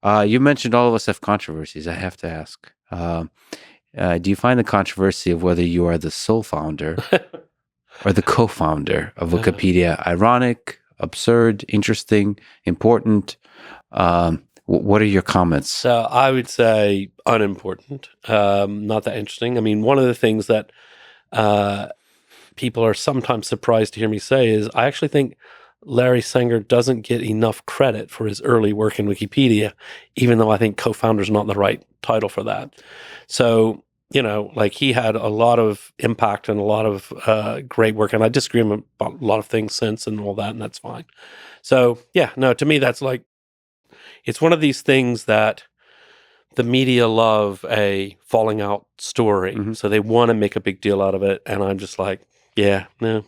You mentioned all of us have controversies. I have to ask. Do you find the controversy of whether you are the sole founder or the co-founder of Wikipedia ironic, absurd, interesting, important? What are your comments? So I would say unimportant, not that interesting. I mean, one of the things that people are sometimes surprised to hear me say is I actually think Larry Sanger doesn't get enough credit for his early work in Wikipedia, even though I think co-founder is not the right title for that. So, like he had a lot of impact and a lot of great work, and I disagree with him about a lot of things since and all that, and that's fine. So, yeah, no, to me, that's like, it's one of these things that the media love a falling out story. Mhm. So they want to make a big deal out of it. And I'm just like, yeah, no.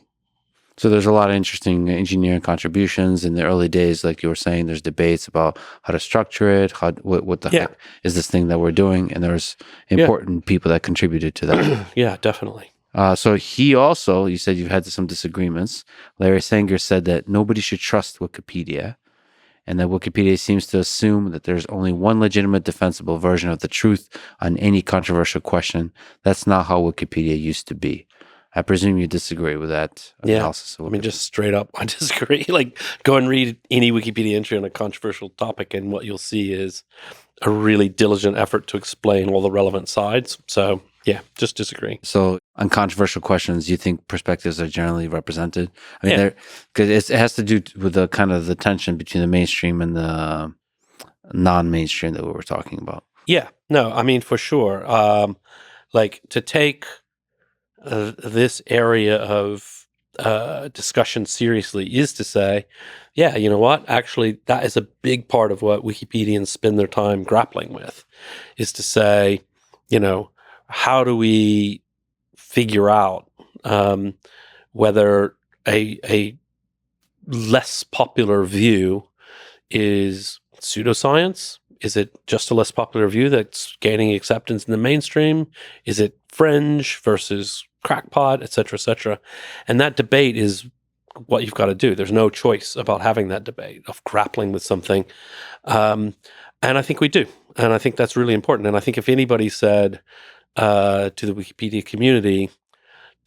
So there's a lot of interesting engineering contributions in the early days. Like you were saying, there's debates about how to structure it, what the heck is this thing that we're doing? And there's important people that contributed to that. Yeah, definitely. So he also, you said you've had some disagreements. Larry Sanger said that nobody should trust Wikipedia, and that Wikipedia seems to assume that there's only one legitimate defensible version of the truth on any controversial question. That's not how Wikipedia used to be. I presume you disagree with that analysis. I mean, just straight up, I disagree. Like, go and read any Wikipedia entry on a controversial topic, and what you'll see is a really diligent effort to explain all the relevant sides. So, yeah, just disagree. So, on controversial questions, you think perspectives are generally represented? I mean, because it has to do with the kind of the tension between the mainstream and the non-mainstream that we were talking about. Yeah, no, I mean, for sure. Like, to take this area of discussion seriously is to say, yeah, you know what? Actually, that is a big part of what Wikipedians spend their time grappling with, is to say, how do we figure out whether a less popular view is pseudoscience? Is it just a less popular view that's gaining acceptance in the mainstream? Is it fringe versus crackpot, et cetera, et cetera? And that debate is what you've got to do. There's no choice about having that debate, of grappling with something. And I think we do. And I think that's really important. And I think if anybody said to the Wikipedia community,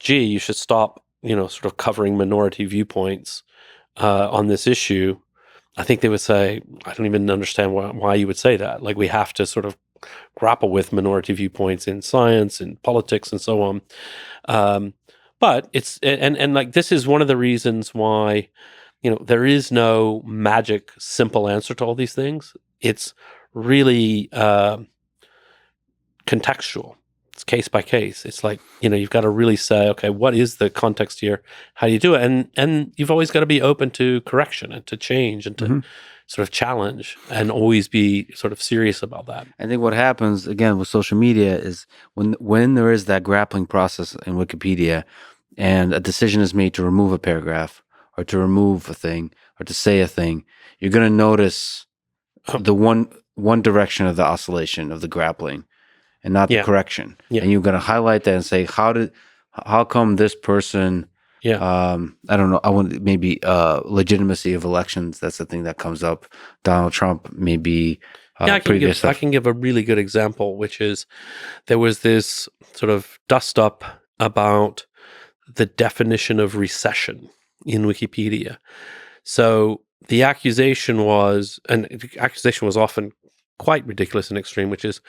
gee, you should stop, sort of covering minority viewpoints on this issue, I think they would say, I don't even understand why you would say that. Like, we have to sort of grapple with minority viewpoints in science and politics and so on. But it's, and like, this is one of the reasons why, there is no magic, simple answer to all these things. It's really contextual. It's case by case. It's like, you've got to really say, okay, what is the context here? How do you do it? And you've always got to be open to correction and to change and to sort of challenge, and always be sort of serious about that. I think what happens, again, with social media is when there is that grappling process in Wikipedia and a decision is made to remove a paragraph or to remove a thing or to say a thing, you're going to notice the one direction of the oscillation of the grappling and not the correction. Yeah. And you're going to highlight that and say, how come this person, I don't know, maybe legitimacy of elections, that's the thing that comes up. Donald Trump, maybe I can give a really good example, which is there was this sort of dust up about the definition of recession in Wikipedia. So the accusation was often quite ridiculous and extreme, which is,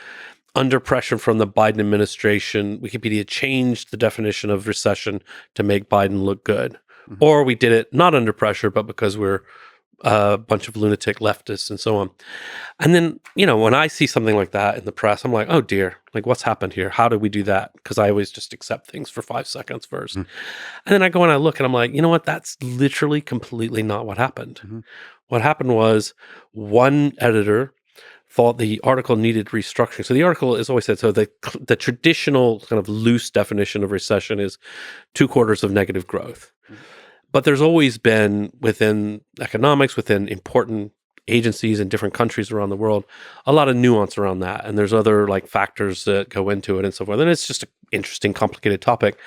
under pressure from the Biden administration, Wikipedia changed the definition of recession to make Biden look good. Mm-hmm. Or we did it not under pressure, but because we're a bunch of lunatic leftists and so on. And then, when I see something like that in the press, I'm like, oh dear, like, what's happened here? How did we do that? Because I always just accept things for 5 seconds first. Mm-hmm. And then I go and I look and I'm like, you know what? That's literally completely not what happened. Mm-hmm. What happened was one editor thought the article needed restructuring. So the article is always said, so the traditional kind of loose definition of recession is 2 quarters of negative growth. Mm-hmm. But there's always been, within economics, within important agencies in different countries around the world, a lot of nuance around that. And there's other like factors that go into it and so forth. And it's just an interesting, complicated topic.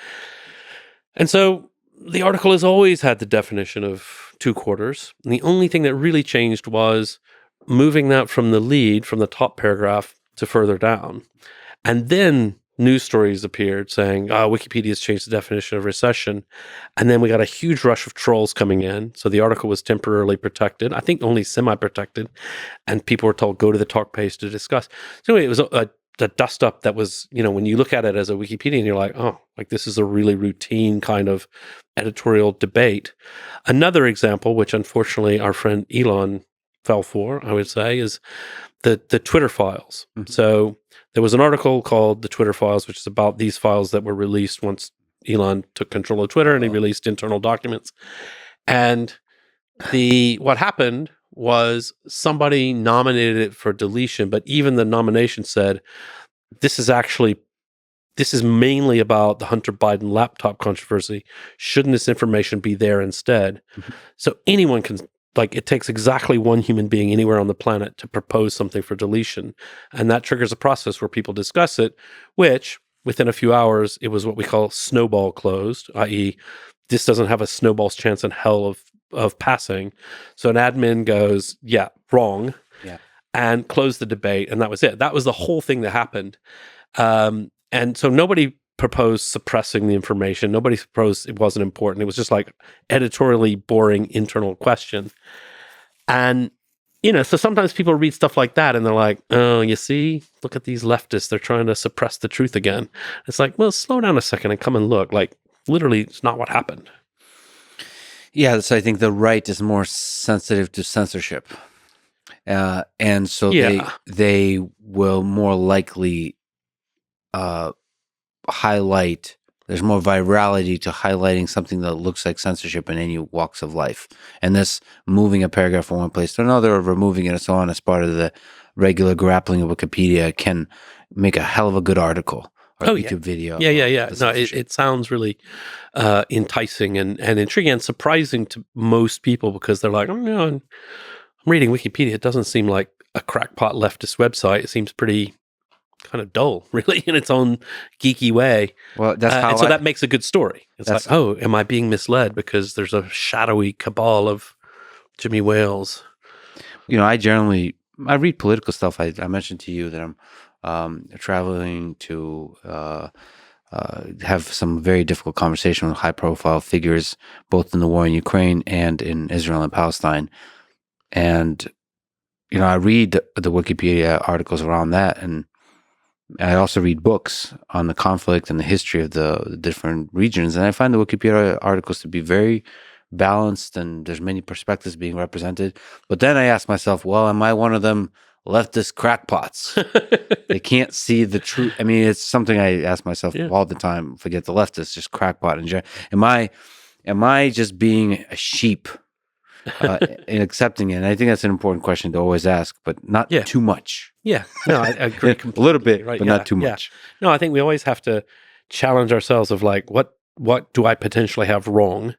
And so the article has always had the definition of 2 quarters. And the only thing that really changed was moving that from the lead, from the top paragraph to further down. And then news stories appeared saying, Wikipedia's changed the definition of recession. And then we got a huge rush of trolls coming in. So the article was temporarily protected, I think only semi-protected. And people were told, go to the talk page to discuss. So anyway, it was a dust up that was, when you look at it as a Wikipedian, you're like, oh, like this is a really routine kind of editorial debate. Another example, which unfortunately our friend Elon fell for, I would say, is the Twitter files. Mm-hmm. So there was an article called The Twitter Files, which is about these files that were released once Elon took control of Twitter and he released internal documents. And what happened was somebody nominated it for deletion, but even the nomination said, this is mainly about the Hunter Biden laptop controversy. Shouldn't this information be there instead? Mm-hmm. So anyone can, it takes exactly one human being anywhere on the planet to propose something for deletion. And that triggers a process where people discuss it, which within a few hours, it was what we call snowball closed, i.e. this doesn't have a snowball's chance in hell of passing. So an admin goes, yeah, wrong, and closed the debate. And that was it. That was the whole thing that happened. And so nobody proposed suppressing the information. Nobody proposed it wasn't important. It was just like editorially boring internal question. And, so sometimes people read stuff like that and they're like, oh, you see, look at these leftists. They're trying to suppress the truth again. It's like, well, slow down a second and come and look. Like, literally, it's not what happened. Yeah, so I think the right is more sensitive to censorship. And so they will more likely highlight, there's more virality to highlighting something that looks like censorship in any walks of life. And this moving a paragraph from one place to another or removing it and so on as part of the regular grappling of Wikipedia can make a hell of a good article or YouTube video. Yeah. No, it sounds really enticing and intriguing and surprising to most people because they're like, I'm reading Wikipedia. It doesn't seem like a crackpot leftist website. It seems pretty kind of dull, really, in its own geeky way. Well, that's how. And so that makes a good story. It's like, oh, am I being misled because there's a shadowy cabal of Jimmy Wales? I read political stuff. I mentioned to you that I'm traveling to have some very difficult conversation with high-profile figures, both in the war in Ukraine and in Israel and Palestine. And I read the Wikipedia articles around that, and I also read books on the conflict and the history of the different regions. And I find the Wikipedia articles to be very balanced and there's many perspectives being represented. But then I ask myself, well, am I one of them leftist crackpots? They can't see the truth. I mean, it's something I ask myself all the time. Forget the leftists, just crackpot in general. Am I just being a sheep in accepting it? And I think that's an important question to always ask, but not too much. Yeah, no, I agree completely. A little bit, right? But not too much. No, I think we always have to challenge ourselves of like, what do I potentially have wrong?